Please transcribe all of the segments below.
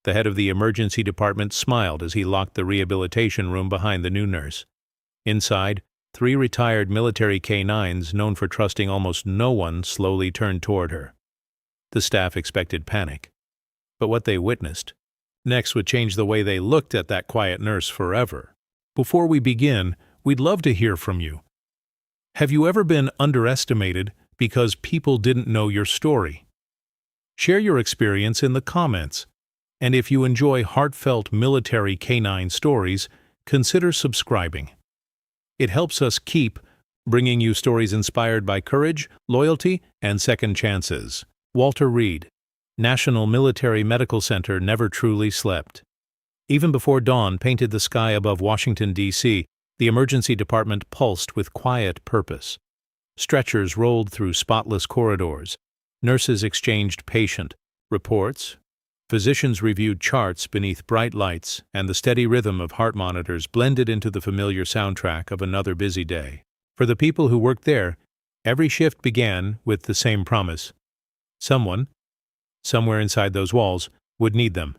The head of the emergency department smiled as he locked the rehabilitation room behind the new nurse. Inside, 3 retired military K9s, known for trusting almost no one, slowly turned toward her. The staff expected panic. But what they witnessed next would change the way they looked at that quiet nurse forever. Before we begin, we'd love to hear from you. Have you ever been underestimated because people didn't know your story? Share your experience in the comments. And if you enjoy heartfelt military K9 stories, consider subscribing. It helps us keep bringing you stories inspired by courage, loyalty, and second chances. Walter Reed, National Military Medical Center, never truly slept. Even before dawn painted the sky above Washington, D.C., the emergency department pulsed with quiet purpose. Stretchers rolled through spotless corridors. Nurses exchanged patient reports. Physicians reviewed charts beneath bright lights, and the steady rhythm of heart monitors blended into the familiar soundtrack of another busy day. For the people who worked there, every shift began with the same promise. Someone, somewhere inside those walls, would need them.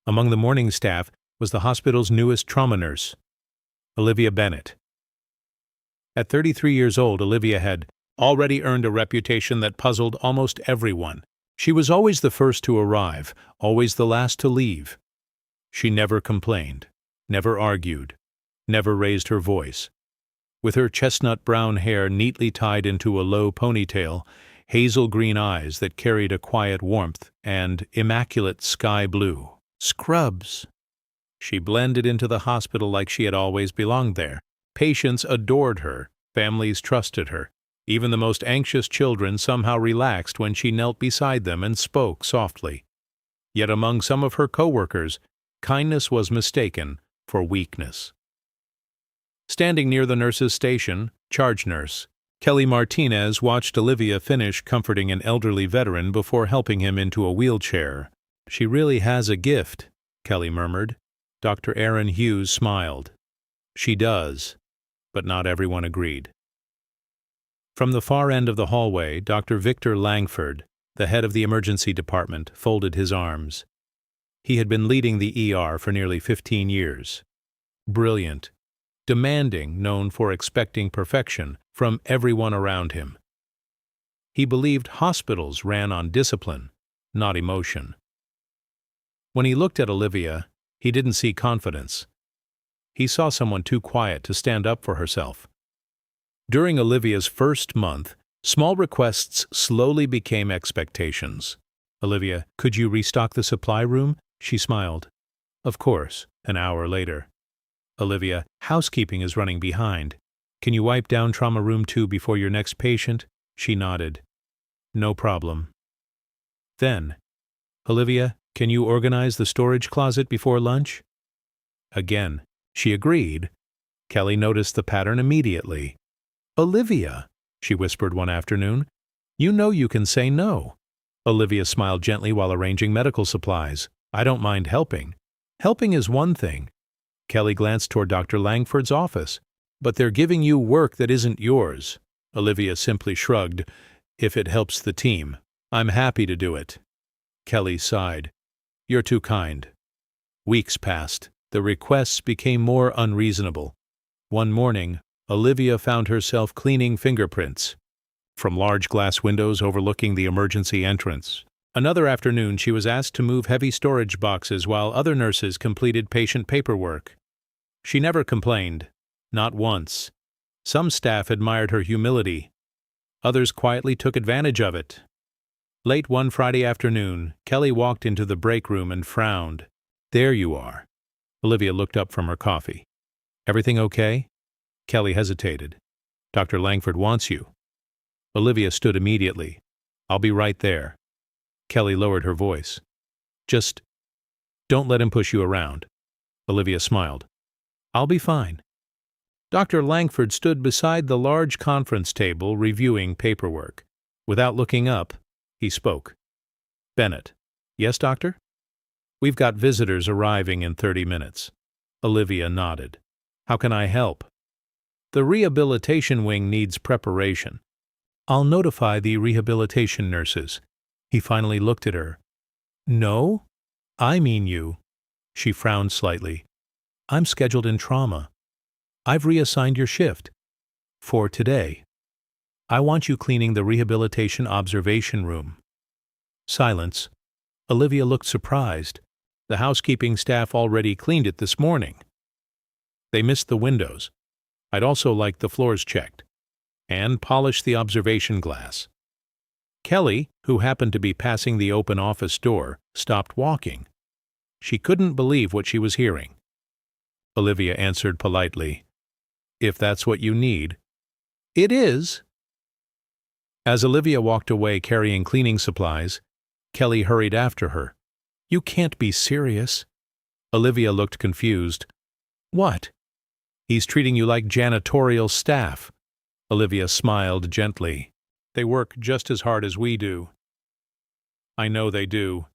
Among the morning staff was the hospital's newest trauma nurse, Olivia Bennett. At 33 years old, Olivia had already earned a reputation that puzzled almost everyone. She was always the first to arrive, always the last to leave. She never complained, never argued, never raised her voice. With her chestnut brown hair neatly tied into a low ponytail, hazel green eyes that carried a quiet warmth, and immaculate sky blue scrubs, she blended into the hospital like she had always belonged there. Patients adored her, families trusted her. Even the most anxious children somehow relaxed when she knelt beside them and spoke softly. Yet among some of her co-workers, kindness was mistaken for weakness. Standing near the nurse's station, charge nurse Kelly Martinez watched Olivia finish comforting an elderly veteran before helping him into a wheelchair. "She really has a gift," Kelly murmured. Dr. Aaron Hughes smiled. "She does," but not everyone agreed. From the far end of the hallway, Dr. Victor Langford, the head of the emergency department, folded his arms. He had been leading the ER for nearly 15 years. Brilliant, demanding, known for expecting perfection from everyone around him. He believed hospitals ran on discipline, not emotion. When he looked at Olivia, he didn't see confidence. He saw someone too quiet to stand up for herself. During Olivia's first month, small requests slowly became expectations. "Olivia, could you restock the supply room?" She smiled. "Of course," an hour later. "Olivia, housekeeping is running behind. Can you wipe down trauma room 2 before your next patient?" She nodded. "No problem." Then, "Olivia, can you organize the storage closet before lunch?" Again, she agreed. Kelly noticed the pattern immediately. "Olivia," she whispered one afternoon, "you know you can say no." Olivia smiled gently while arranging medical supplies. "I don't mind helping. Helping is one thing." Kelly glanced toward Dr. Langford's office. "But they're giving you work that isn't yours." Olivia simply shrugged. "If it helps the team, I'm happy to do it." Kelly sighed. "You're too kind." Weeks passed. The requests became more unreasonable. One morning, Olivia found herself cleaning fingerprints from large glass windows overlooking the emergency entrance. Another afternoon, she was asked to move heavy storage boxes while other nurses completed patient paperwork. She never complained, not once. Some staff admired her humility. Others quietly took advantage of it. Late one Friday afternoon, Kelly walked into the break room and frowned. "There you are." Olivia looked up from her coffee. "Everything okay?" Kelly hesitated. "Dr. Langford wants you." Olivia stood immediately. "I'll be right there." Kelly lowered her voice. "Just don't let him push you around." Olivia smiled. "I'll be fine." Dr. Langford stood beside the large conference table reviewing paperwork. Without looking up, he spoke. "Bennett." "Yes, doctor?" "We've got visitors arriving in 30 minutes. Olivia nodded. "How can I help?" "The rehabilitation wing needs preparation." "I'll notify the rehabilitation nurses." He finally looked at her. "No?" I mean you. She frowned slightly. I'm scheduled in trauma. I've reassigned your shift. For today. I want you cleaning the rehabilitation observation room. Silence. Olivia looked surprised. The housekeeping staff already cleaned it this morning. They missed the windows. I'd also like the floors checked. And polish the observation glass. Kelly, who happened to be passing the open office door, stopped walking. She couldn't believe what she was hearing. Olivia answered politely, "If that's what you need." "It is." As Olivia walked away carrying cleaning supplies, Kelly hurried after her. "You can't be serious." Olivia looked confused. "What?" "He's treating you like janitorial staff." Olivia smiled gently. "They work just as hard as we do." "I know they do."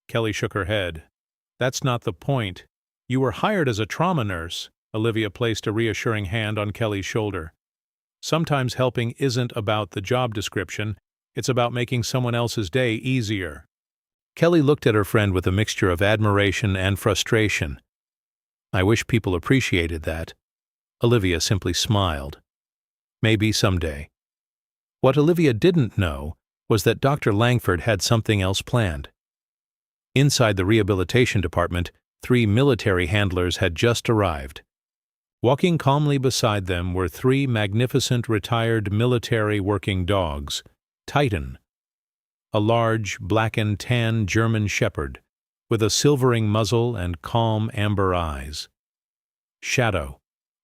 Kelly shook her head. "That's not the point. You were hired as a trauma nurse." Olivia placed a reassuring hand on Kelly's shoulder. "Sometimes helping isn't about the job description, it's about making someone else's day easier." Kelly looked at her friend with a mixture of admiration and frustration. "I wish people appreciated that." Olivia simply smiled. Maybe someday. What Olivia didn't know was that Dr. Langford had something else planned. Inside the rehabilitation department, 3 military handlers had just arrived. Walking calmly beside them were 3 magnificent retired military working dogs. Titan, a large black and tan German shepherd with a silvering muzzle and calm amber eyes. Shadow,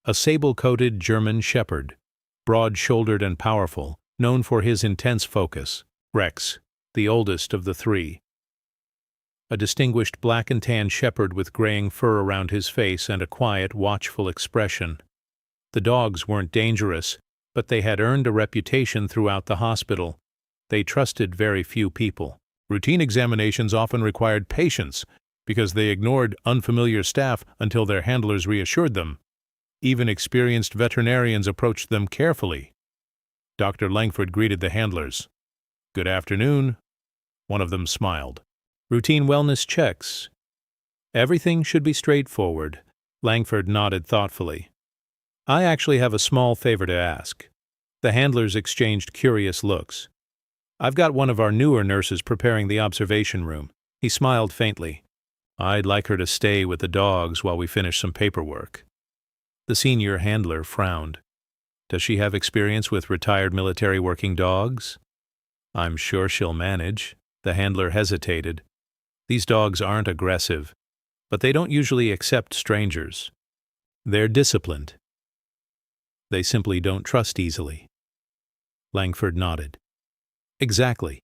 a sable-coated German shepherd, broad-shouldered and powerful, known for his intense focus. Rex, the oldest of the 3. A distinguished black and tan shepherd with graying fur around his face and a quiet, watchful expression. The dogs weren't dangerous, but they had earned a reputation throughout the hospital. They trusted very few people. Routine examinations often required patience because they ignored unfamiliar staff until their handlers reassured them. Even experienced veterinarians approached them carefully. Dr. Langford greeted the handlers. "Good afternoon." One of them smiled. "Routine wellness checks. Everything should be straightforward." Langford nodded thoughtfully. "I actually have a small favor to ask." The handlers exchanged curious looks. "I've got one of our newer nurses preparing the observation room." He smiled faintly. "I'd like her to stay with the dogs while we finish some paperwork." The senior handler frowned. "Does she have experience with retired military working dogs?" "I'm sure she'll manage." The handler hesitated. "These dogs aren't aggressive, but they don't usually accept strangers. They're disciplined. They simply don't trust easily." Langford nodded. "Exactly."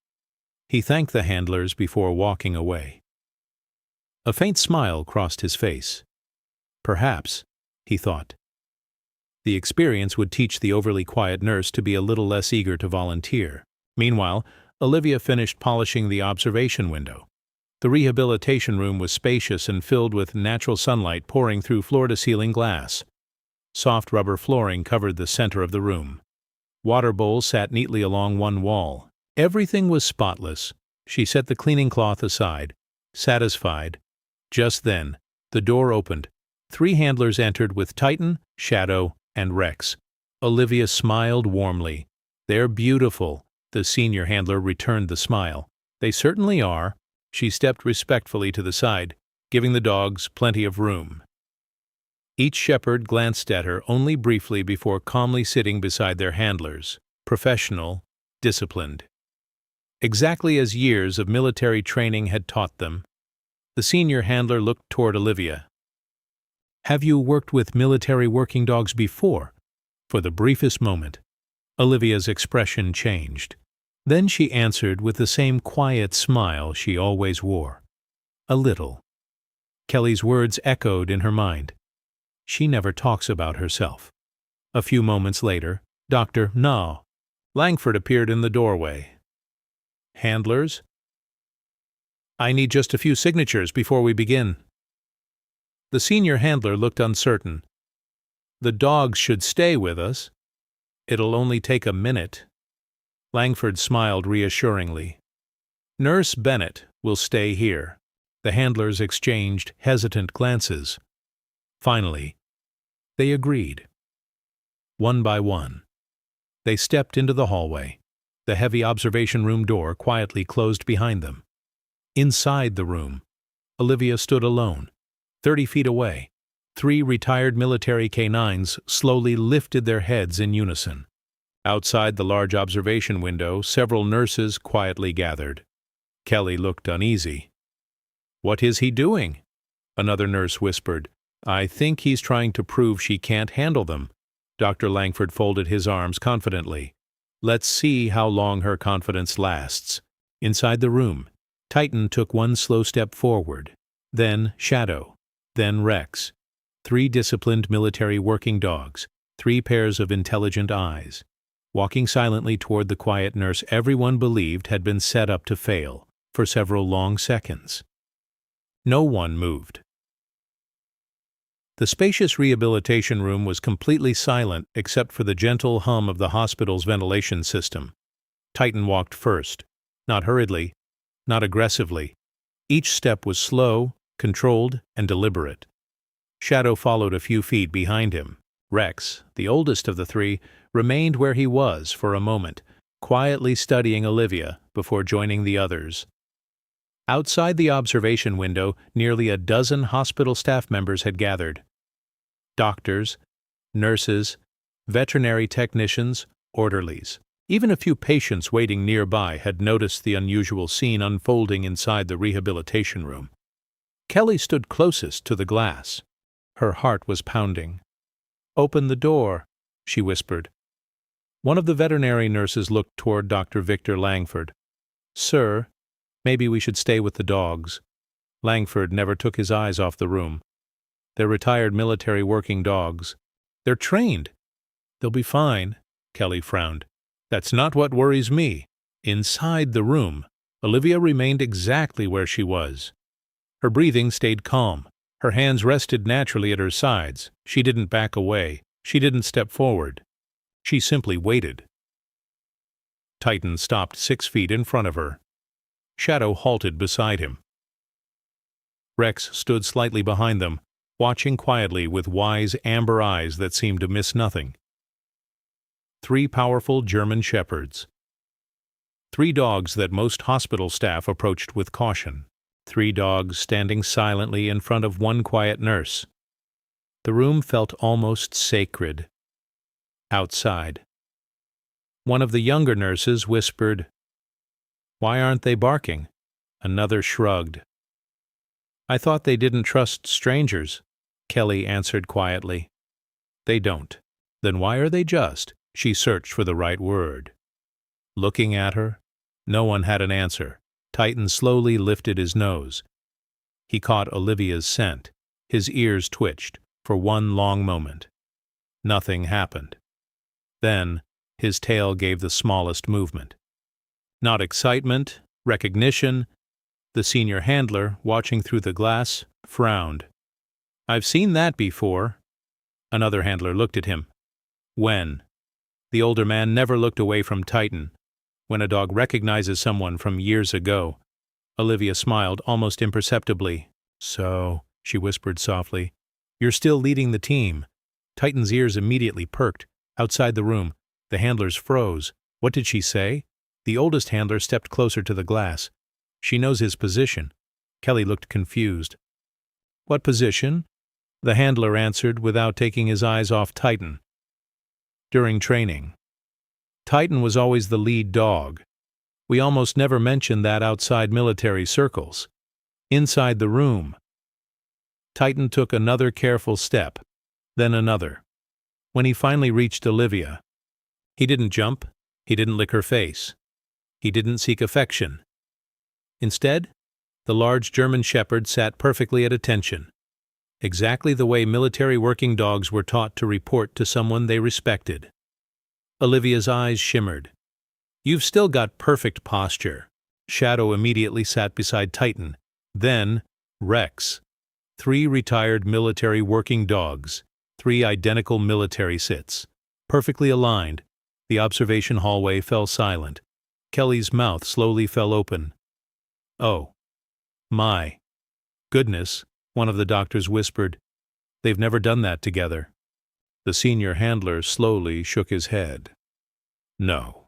He thanked the handlers before walking away. A faint smile crossed his face. Perhaps, he thought, the experience would teach the overly quiet nurse to be a little less eager to volunteer. Meanwhile, Olivia finished polishing the observation window. The rehabilitation room was spacious and filled with natural sunlight pouring through floor-to-ceiling glass. Soft rubber flooring covered the center of the room. Water bowls sat neatly along one wall. Everything was spotless. She set the cleaning cloth aside, satisfied. Just then, the door opened. 3 handlers entered with Titan, Shadow, and Rex. Olivia smiled warmly. "They're beautiful." The senior handler returned the smile. "They certainly are." She stepped respectfully to the side, giving the dogs plenty of room. Each shepherd glanced at her only briefly before calmly sitting beside their handlers, professional, disciplined. Exactly as years of military training had taught them. The senior handler looked toward Olivia. "Have you worked with military working dogs before?" For the briefest moment, Olivia's expression changed. Then she answered with the same quiet smile she always wore. "A little." Kelly's words echoed in her mind. She never talks about herself. A few moments later, Dr. No. Langford appeared in the doorway. "Handlers? I need just a few signatures before we begin." The senior handler looked uncertain. "The dogs should stay with us. It'll only take a minute." Langford smiled reassuringly. "Nurse Bennett will stay here." The handlers exchanged hesitant glances. Finally, they agreed. One by one, they stepped into the hallway. The heavy observation room door quietly closed behind them. Inside the room, Olivia stood alone, 30 feet away. 3 retired military K9s slowly lifted their heads in unison. Outside the large observation window, several nurses quietly gathered. Kelly looked uneasy. "What is he doing?" Another nurse whispered. "I think he's trying to prove she can't handle them." Dr. Langford folded his arms confidently. "Let's see how long her confidence lasts." Inside the room, Titan took one slow step forward, then Shadow, then Rex. 3 disciplined military working dogs, 3 pairs of intelligent eyes. Walking silently toward the quiet nurse everyone believed had been set up to fail for several long seconds. No one moved. The spacious rehabilitation room was completely silent except for the gentle hum of the hospital's ventilation system. Titan walked first, not hurriedly, not aggressively. Each step was slow, controlled, and deliberate. Shadow followed a few feet behind him. Rex, the oldest of the 3, remained where he was for a moment, quietly studying Olivia before joining the others. Outside the observation window, nearly a dozen hospital staff members had gathered. Doctors, nurses, veterinary technicians, orderlies. Even a few patients waiting nearby had noticed the unusual scene unfolding inside the rehabilitation room. Kelly stood closest to the glass. Her heart was pounding. "Open the door," she whispered. One of the veterinary nurses looked toward Dr. Victor Langford. "Sir, maybe we should stay with the dogs." Langford never took his eyes off the room. "They're retired military working dogs. They're trained. They'll be fine," Kelly frowned. "That's not what worries me." Inside the room, Olivia remained exactly where she was. Her breathing stayed calm. Her hands rested naturally at her sides. She didn't back away. She didn't step forward. She simply waited. Titan stopped 6 feet in front of her. Shadow halted beside him. Rex stood slightly behind them, watching quietly with wise amber eyes that seemed to miss nothing. 3 powerful German shepherds. 3 dogs that most hospital staff approached with caution. 3 dogs standing silently in front of one quiet nurse. The room felt almost sacred. Outside, one of the younger nurses whispered, "Why aren't they barking?" Another shrugged. "I thought they didn't trust strangers," Kelly answered quietly. "They don't. Then why are they just?" She searched for the right word. Looking at her, no one had an answer. Titan slowly lifted his nose. He caught Olivia's scent. His ears twitched for one long moment. Nothing happened. Then his tail gave the smallest movement. Not excitement, recognition. The senior handler, watching through the glass, frowned. "I've seen that before." Another handler looked at him. "When?" The older man never looked away from Titan. "When a dog recognizes someone from years ago." Olivia smiled almost imperceptibly. "So," she whispered softly, "you're still leading the team." Titan's ears immediately perked. Outside the room, the handlers froze. What did she say? The oldest handler stepped closer to the glass. "She knows his position." Kelly looked confused. "What position?" The handler answered without taking his eyes off Titan. "During training. Titan was always the lead dog. We almost never mentioned that outside military circles." Inside the room, Titan took another careful step, then another. When he finally reached Olivia, he didn't jump, he didn't lick her face, he didn't seek affection. Instead, the large German shepherd sat perfectly at attention, exactly the way military working dogs were taught to report to someone they respected. Olivia's eyes shimmered. "You've still got perfect posture." Shadow immediately sat beside Titan. Then, Rex. 3 retired military working dogs, 3 identical military sits. Perfectly aligned, the observation hallway fell silent. Kelly's mouth slowly fell open. "Oh. My." Goodness, one of the doctors whispered. They've never done that together. The senior handler slowly shook his head. No,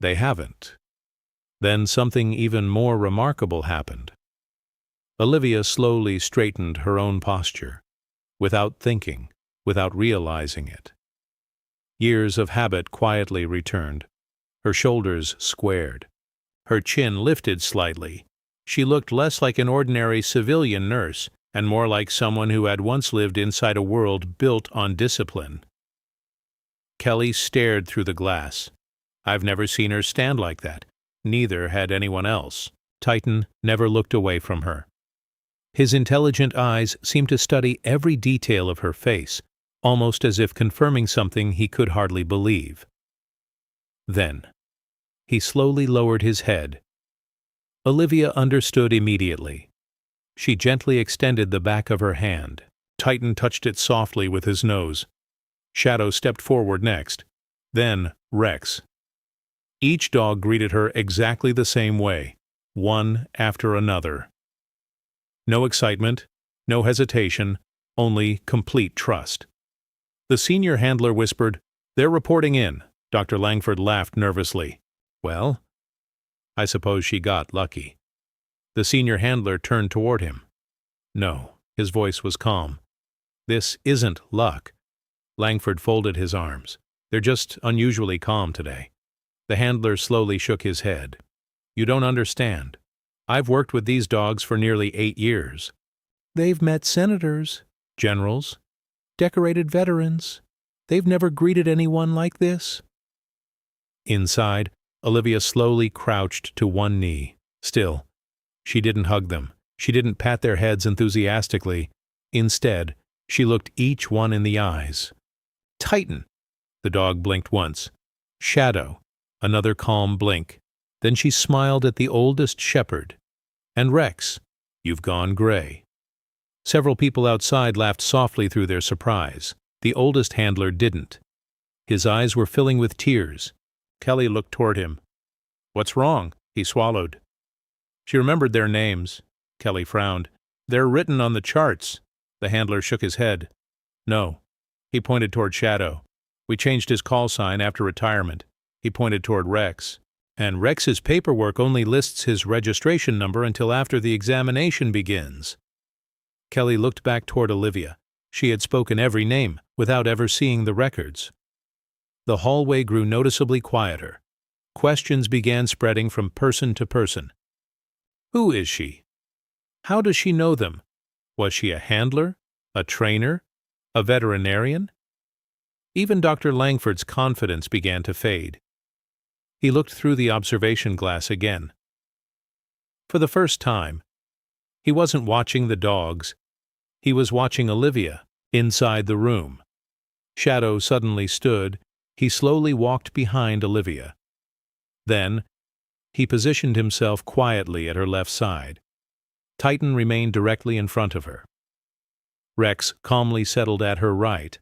they haven't. Then something even more remarkable happened. Olivia slowly straightened her own posture, without thinking, without realizing it. Years of habit quietly returned. Her shoulders squared. Her chin lifted slightly. She looked less like an ordinary civilian nurse and more like someone who had once lived inside a world built on discipline. Kelly stared through the glass. I've never seen her stand like that. Neither had anyone else. Titan never looked away from her. His intelligent eyes seemed to study every detail of her face, almost as if confirming something he could hardly believe. Then, he slowly lowered his head. Olivia understood immediately. She gently extended the back of her hand. Titan touched it softly with his nose. Shadow stepped forward next. Then Rex. Each dog greeted her exactly the same way, one after another. No excitement, no hesitation, only complete trust. The senior handler whispered, "They're reporting in." Dr. Langford laughed nervously. Well, I suppose she got lucky. The senior handler turned toward him. No, his voice was calm. This isn't luck. Langford folded his arms. They're just unusually calm today. The handler slowly shook his head. You don't understand. I've worked with these dogs for nearly 8 years. They've met senators, generals, decorated veterans. They've never greeted anyone like this. Inside, Olivia slowly crouched to one knee. Still, she didn't hug them. She didn't pat their heads enthusiastically. Instead, she looked each one in the eyes. Titan! The dog blinked once. Shadow! Another calm blink. Then she smiled at the oldest shepherd. And Rex, you've gone gray. Several people outside laughed softly through their surprise. The oldest handler didn't. His eyes were filling with tears. Kelly looked toward him. What's wrong? He swallowed. She remembered their names. Kelly frowned. They're written on the charts. The handler shook his head. No. He pointed toward Shadow. We changed his call sign after retirement. He pointed toward Rex. And Rex's paperwork only lists his registration number until after the examination begins. Kelly looked back toward Olivia. She had spoken every name, without ever seeing the records. The hallway grew noticeably quieter. Questions began spreading from person to person. Who is she? How does she know them? Was she a handler? A trainer? A veterinarian? Even Dr. Langford's confidence began to fade. He looked through the observation glass again. For the first time, he wasn't watching the dogs. He was watching Olivia, inside the room. Shadow suddenly stood. He slowly walked behind Olivia. Then, he positioned himself quietly at her left side. Titan remained directly in front of her. Rex calmly settled at her right.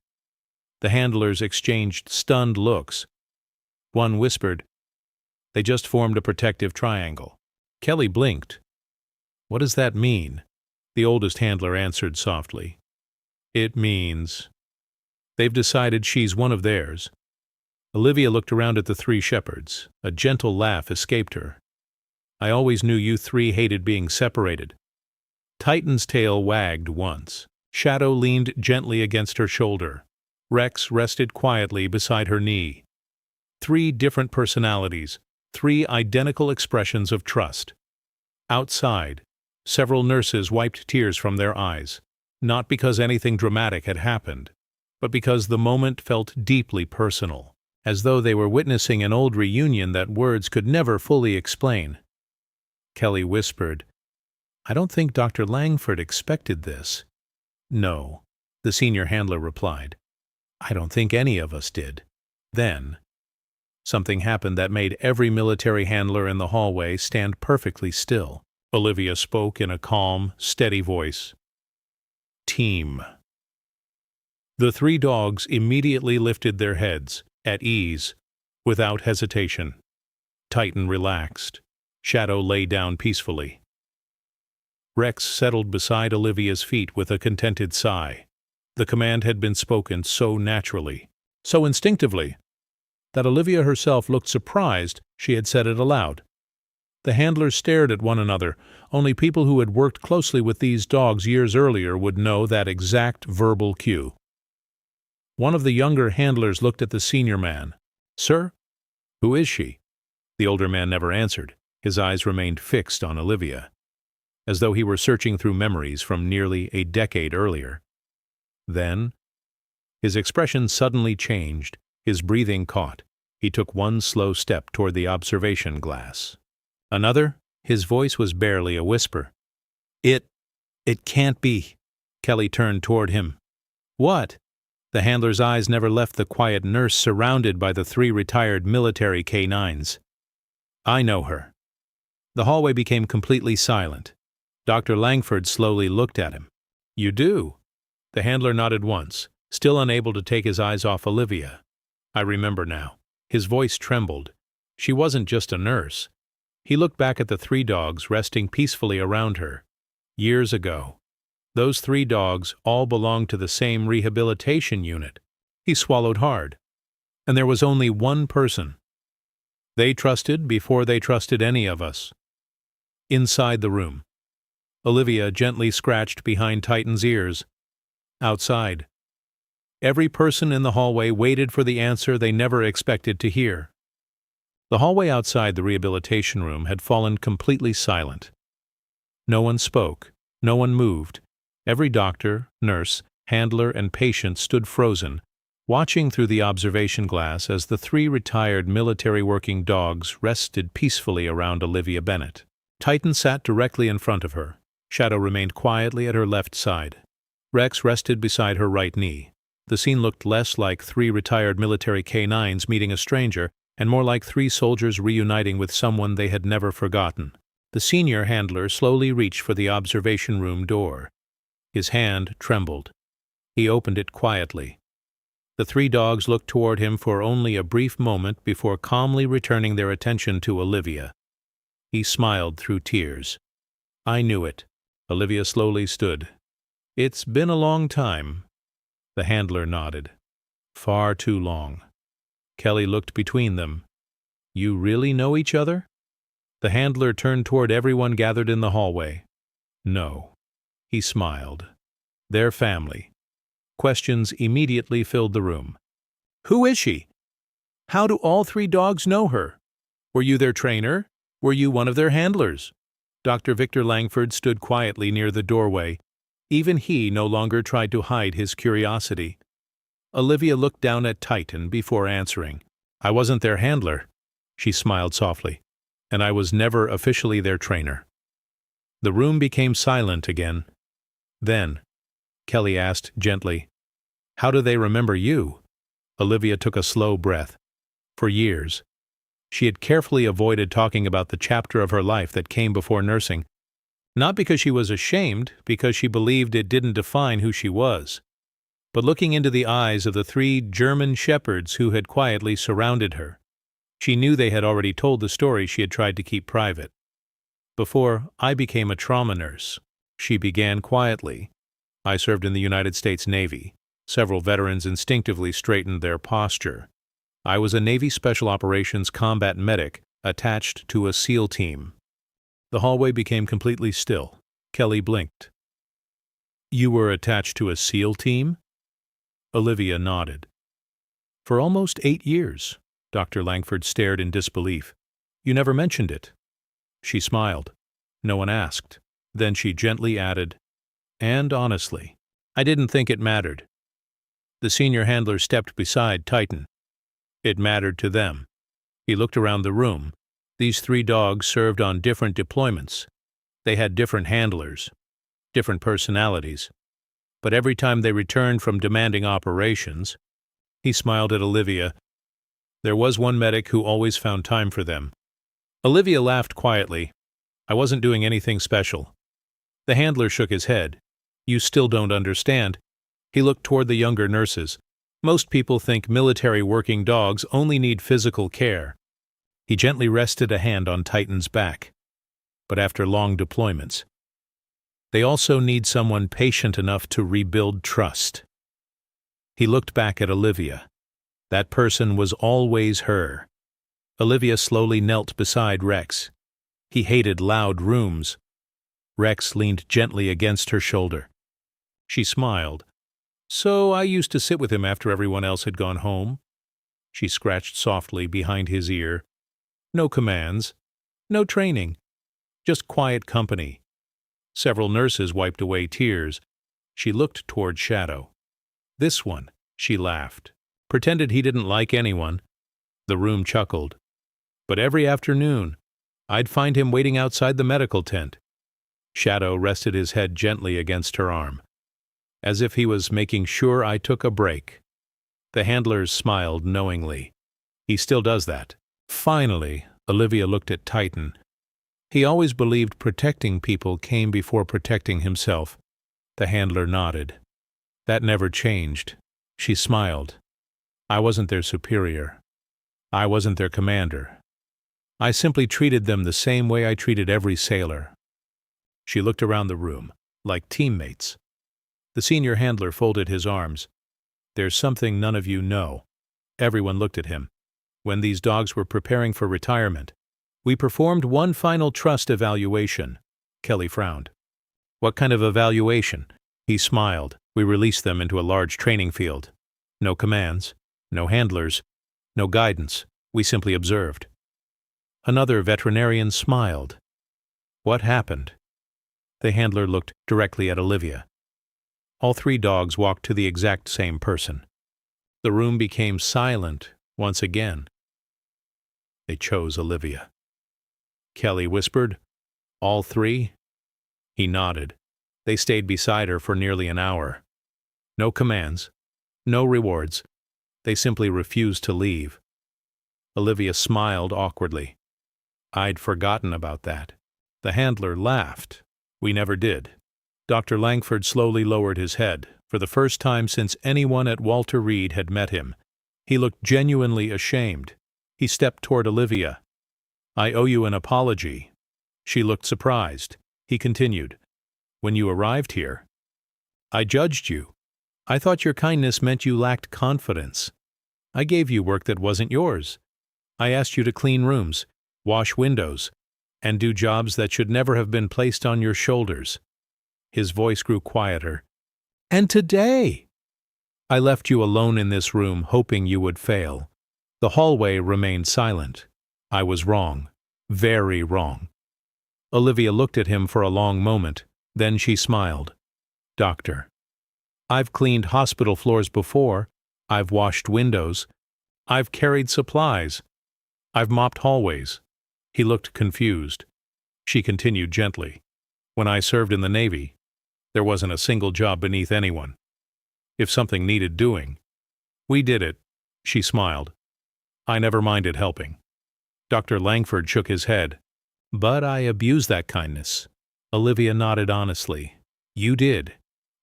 The handlers exchanged stunned looks. One whispered, "They just formed a protective triangle." Kelly blinked. "What does that mean?" The oldest handler answered softly. "It means they've decided she's one of theirs." Olivia looked around at the 3 shepherds. A gentle laugh escaped her. "I always knew you 3 hated being separated." Titan's tail wagged once. Shadow leaned gently against her shoulder. Rex rested quietly beside her knee. 3 different personalities, 3 identical expressions of trust. Outside, several nurses wiped tears from their eyes, not because anything dramatic had happened, but because the moment felt deeply personal, as though they were witnessing an old reunion that words could never fully explain. Kelly whispered, "I don't think Dr. Langford expected this." "No," the senior handler replied. "I don't think any of us did." Then, something happened that made every military handler in the hallway stand perfectly still. Olivia spoke in a calm, steady voice. "Team." The 3 dogs immediately lifted their heads, at ease, without hesitation. Titan relaxed. Shadow lay down peacefully. Rex settled beside Olivia's feet with a contented sigh. The command had been spoken so naturally, so instinctively, that Olivia herself looked surprised she had said it aloud. The handlers stared at one another. Only people who had worked closely with these dogs years earlier would know that exact verbal cue. One of the younger handlers looked at the senior man. "Sir, who is she?" The older man never answered. His eyes remained fixed on Olivia, as though he were searching through memories from nearly a decade earlier. Then, his expression suddenly changed, his breathing caught. He took one slow step toward the observation glass. Another, his voice was barely a whisper. It can't be." Kelly turned toward him. "What?" The handler's eyes never left the quiet nurse surrounded by the 3 retired military K9s. "I know her." The hallway became completely silent. Dr. Langford slowly looked at him. "You do?" The handler nodded once, still unable to take his eyes off Olivia. "I remember now." His voice trembled. She wasn't just a nurse. He looked back at the 3 dogs resting peacefully around her. Years ago. Those 3 dogs all belonged to the same rehabilitation unit. He swallowed hard. And there was only one person they trusted before they trusted any of us. Inside the room, Olivia gently scratched behind Titan's ears. Outside, every person in the hallway waited for the answer they never expected to hear. The hallway outside the rehabilitation room had fallen completely silent. No one spoke, no one moved. Every doctor, nurse, handler, and patient stood frozen, watching through the observation glass as the 3 retired military working dogs rested peacefully around Olivia Bennett. Titan sat directly in front of her. Shadow remained quietly at her left side. Rex rested beside her right knee. The scene looked less like 3 retired military K9s meeting a stranger, and more like 3 soldiers reuniting with someone they had never forgotten. The senior handler slowly reached for the observation room door. His hand trembled. He opened it quietly. The 3 dogs looked toward him for only a brief moment before calmly returning their attention to Olivia. He smiled through tears. "I knew it." Olivia slowly stood. "It's been a long time." The handler nodded. "Far too long." Kelly looked between them. "You really know each other?" The handler turned toward everyone gathered in the hallway. "No." He smiled. "Their family." Questions immediately filled the room. "Who is she? How do all 3 dogs know her? Were you their trainer? Were you one of their handlers?" Dr. Victor Langford stood quietly near the doorway. Even he no longer tried to hide his curiosity. Olivia looked down at Titan before answering. "I wasn't their handler," she smiled softly, "and I was never officially their trainer." The room became silent again. Then, Kelly asked gently, "How do they remember you?" Olivia took a slow breath. For years, she had carefully avoided talking about the chapter of her life that came before nursing, not because she was ashamed, because she believed it didn't define who she was. But looking into the eyes of the 3 German shepherds who had quietly surrounded her, she knew they had already told the story she had tried to keep private. "Before I became a trauma nurse," she began quietly, "I served in the United States Navy." Several veterans instinctively straightened their posture. "I was a Navy Special Operations combat medic attached to a SEAL team." The hallway became completely still. Kelly blinked. "You were attached to a SEAL team?" Olivia nodded. "For almost 8 years." Dr. Langford stared in disbelief. "You never mentioned it." She smiled. No one asked. Then she gently added, "And honestly, I didn't think it mattered." The senior handler stepped beside Titan. It mattered to them. He looked around the room. These 3 dogs served on different deployments. They had different handlers, different personalities. But every time they returned from demanding operations, he smiled at Olivia. There was one medic who always found time for them. Olivia laughed quietly. "I wasn't doing anything special." The handler shook his head. "You still don't understand." He looked toward the younger nurses. "Most people think military working dogs only need physical care." He gently rested a hand on Titan's back. "But after long deployments, They also need someone patient enough to rebuild trust. He looked back at Olivia. That person was always her. Olivia slowly knelt beside Rex. He hated loud rooms. Rex leaned gently against her shoulder. She smiled. "So I used to sit with him after everyone else had gone home." She scratched softly behind his ear. No commands, no training, just quiet company. Several nurses wiped away tears. She looked toward Shadow. "This one," she laughed, pretended he didn't like anyone. The room chuckled. "But every afternoon, I'd find him waiting outside the medical tent." Shadow rested his head gently against her arm, as if he was making sure I took a break. The handlers smiled knowingly. "He still does that." Finally, Olivia looked at Titan. He always believed protecting people came before protecting himself. The handler nodded. That never changed. She smiled. "I wasn't their superior. I wasn't their commander. I simply treated them the same way I treated every sailor." She looked around the room, like teammates. The senior handler folded his arms. "There's something none of you know." Everyone looked at him. "When these dogs were preparing for retirement, we performed one final trust evaluation." Kelly frowned. "What kind of evaluation?" He smiled. "We released them into a large training field. No commands, no handlers, no guidance. We simply observed." Another veterinarian smiled. "What happened?" The handler looked directly at Olivia. All three dogs walked to the exact same person. The room became silent once again. They chose Olivia. Kelly whispered, "All three?" He nodded. They stayed beside her for nearly an hour. No commands, no rewards. They simply refused to leave. Olivia smiled awkwardly. "I'd forgotten about that." The handler laughed. "We never did." Dr. Langford slowly lowered his head, for the first time since anyone at Walter Reed had met him. He looked genuinely ashamed. He stepped toward Olivia. "I owe you an apology." She looked surprised. He continued, "When you arrived here, I judged you. I thought your kindness meant you lacked confidence. I gave you work that wasn't yours. I asked you to clean rooms, wash windows, and do jobs that should never have been placed on your shoulders." His voice grew quieter. "And today, I left you alone in this room hoping you would fail." The hallway remained silent. I was wrong. Very wrong. Olivia looked at him for a long moment. Then she smiled. "Doctor, I've cleaned hospital floors before. I've washed windows. I've carried supplies. I've mopped hallways." He looked confused. She continued gently. "When I served in the Navy, there wasn't a single job beneath anyone. If something needed doing, we did it." She smiled. "I never minded helping." Dr. Langford shook his head. "But I abused that kindness." Olivia nodded honestly. "You did."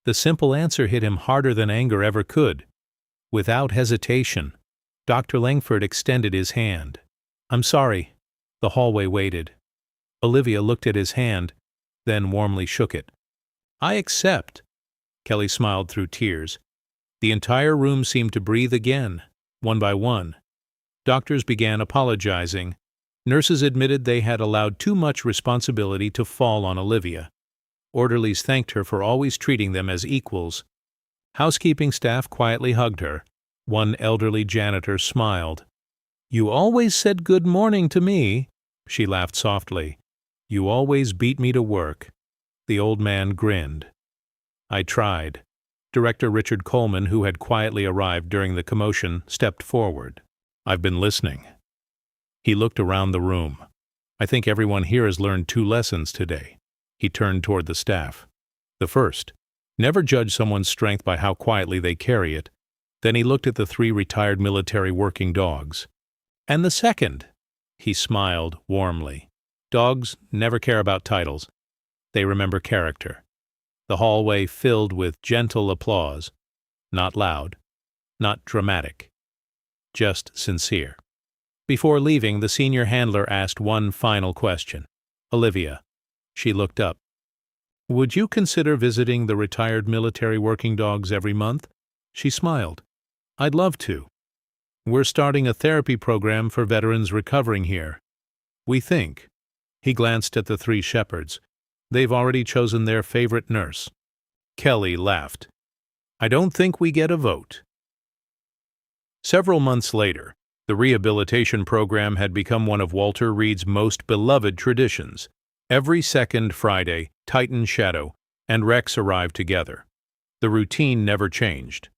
The simple answer hit him harder than anger ever could. Without hesitation, Dr. Langford extended his hand. "I'm sorry." The hallway waited. Olivia looked at his hand, then warmly shook it. "I accept." Kelly smiled through tears. The entire room seemed to breathe again, one by one. Doctors began apologizing. Nurses admitted they had allowed too much responsibility to fall on Olivia. Orderlies thanked her for always treating them as equals. Housekeeping staff quietly hugged her. One elderly janitor smiled. "You always said good morning to me." She laughed softly. "You always beat me to work." The old man grinned. "I tried." Director Richard Coleman, who had quietly arrived during the commotion, stepped forward. "I've been listening." He looked around the room. "I think everyone here has learned 2 lessons today." He turned toward the staff. "The first, never judge someone's strength by how quietly they carry it." Then he looked at the 3 retired military working dogs. "And the second," he smiled warmly, "dogs never care about titles. They remember character." The hallway filled with gentle applause. Not loud, not dramatic, just sincere. Before leaving, the senior handler asked one final question. "Olivia." She looked up. Would you consider visiting the retired military working dogs every month? She smiled. I'd love to. We're starting a therapy program for veterans recovering here. We think. He glanced at the three shepherds. They've already chosen their favorite nurse. Kelly laughed. I don't think we get a vote. Several months later, the rehabilitation program had become one of Walter Reed's most beloved traditions. Every second Friday, Titan, Shadow, and Rex arrived together. The routine never changed.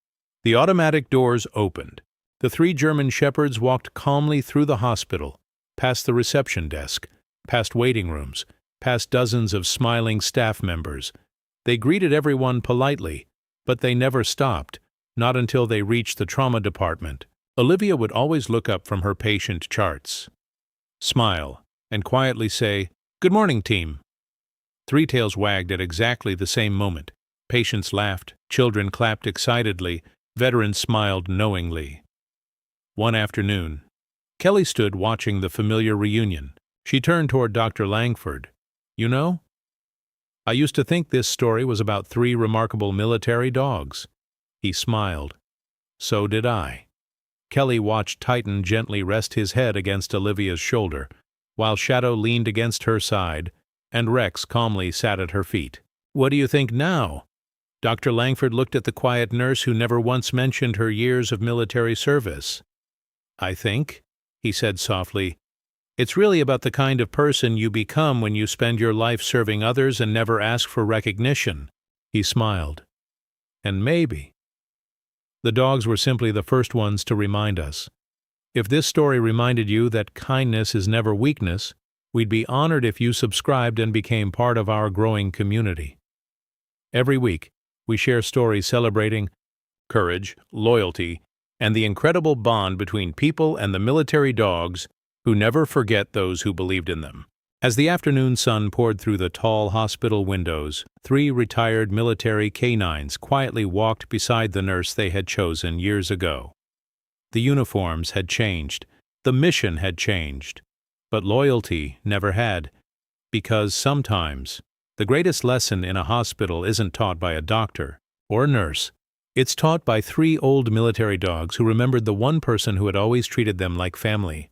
The automatic doors opened. The three German shepherds walked calmly through the hospital, past the reception desk, past waiting rooms, past dozens of smiling staff members. They greeted everyone politely, but they never stopped, not until they reached the trauma department. Olivia would always look up from her patient charts, smile, and quietly say, "Good morning, team." Three tails wagged at exactly the same moment. Patients laughed, children clapped excitedly, veterans smiled knowingly. One afternoon, Kelly stood watching the familiar reunion. She turned toward Dr. Langford. You know, I used to think this story was about three remarkable military dogs. He smiled. So did I. Kelly watched Titan gently rest his head against Olivia's shoulder, while Shadow leaned against her side, and Rex calmly sat at her feet. What do you think now? Dr. Langford looked at the quiet nurse who never once mentioned her years of military service. I think, he said softly, it's really about the kind of person you become when you spend your life serving others and never ask for recognition. He smiled. And maybe the dogs were simply the first ones to remind us. If this story reminded you that kindness is never weakness, we'd be honored if you subscribed and became part of our growing community. Every week, we share stories celebrating courage, loyalty, and the incredible bond between people and the military dogs who never forget those who believed in them. As the afternoon sun poured through the tall hospital windows, three retired military K9s quietly walked beside the nurse they had chosen years ago. The uniforms had changed, the mission had changed, but loyalty never had, because sometimes the greatest lesson in a hospital isn't taught by a doctor or a nurse. It's taught by three old military dogs who remembered the one person who had always treated them like family.